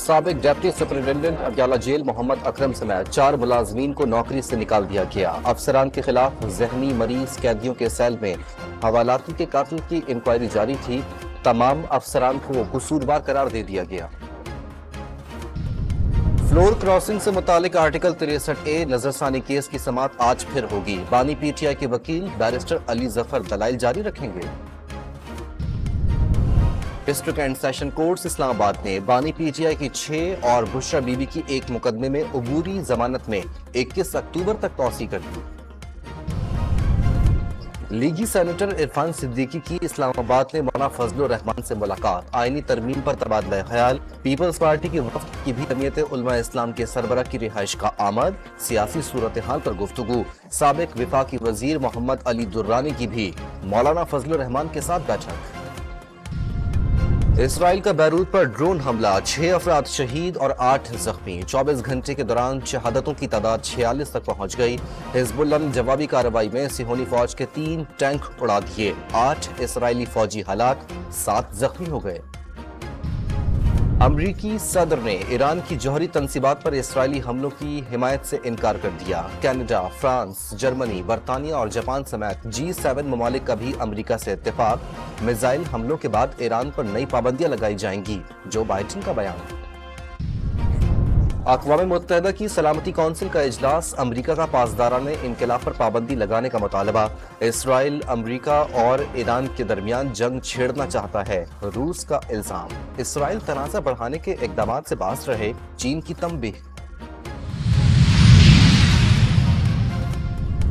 سابق deputy superintendent Adiala jail محمد اکرم سمیت 4 ملازمین کو نوکری سے نکال دیا گیا۔ افسران کے خلاف ذہنی مریض قیدیوں کے سیل میں حوالاتی کے قاتل کی انکوائری جاری تھی۔ تمام افسران کو قصوروار قرار دے دیا گیا۔ فلور کراسنگ سے متعلق آرٹیکل 63A نظرثانی کیس کی سماعت آج پھر ہوگی۔ بانی پی ٹی آئی کے وکیل بیرسٹر علی ظفر دلائل جاری رکھیں گے۔ ڈسٹرکٹ اینڈ سیشن کورٹس اسلام آباد نے بانی پی ٹی آئی کی 6 اور بشرا بی بی کی ایک مقدمے میں عبوری ضمانت میں 21 اکتوبر تک توسیع کر دی۔ لیگی سینیٹر عرفان صدیقی کی اسلام آباد میں مولانا فضل الرحمان سے ملاقات۔ آئینی ترمیم پر تبادلہ خیال۔ پیپلز پارٹی کی وفد کی بھی جمعیت علماء اسلام کے سربراہ کی رہائش کا آمد۔ سیاسی صورتحال پر گفتگو۔ سابق وفاقی وزیر محمد علی درانی کی بھی مولانا فضل الرحمان کے ساتھ بیٹھک۔ اسرائیل کا بیروت پر ڈرون حملہ، 6 افراد شہید اور 8 زخمی۔ 24 گھنٹے کے دوران شہادتوں کی تعداد 46 تک پہنچ گئی۔ حزب اللہ نے جوابی کارروائی میں صہیونی فوج کے 3 ٹینک اڑا دیے۔ 8 اسرائیلی فوجی ہلاک، 7 زخمی ہو گئے۔ امریکی صدر نے ایران کی جوہری تنصیبات پر اسرائیلی حملوں کی حمایت سے انکار کر دیا۔ کینیڈا، فرانس، جرمنی، برطانیہ اور جاپان سمیت G7 ممالک کا بھی امریکہ سے اتفاق۔ میزائل حملوں کے بعد ایران پر نئی پابندیاں لگائی جائیں گی، جو بائیڈن کا بیان۔ اقوام متحدہ کی سلامتی کونسل کا اجلاس، امریکہ کا پاسدارانہ انقلاب پر پابندی لگانے کا مطالبہ۔ اسرائیل، امریکہ اور ایران کے درمیان جنگ چھیڑنا چاہتا ہے، روس کا الزام۔ اسرائیل تنازع بڑھانے کے اقدامات سے باز رہے، چین کی تنبیہ۔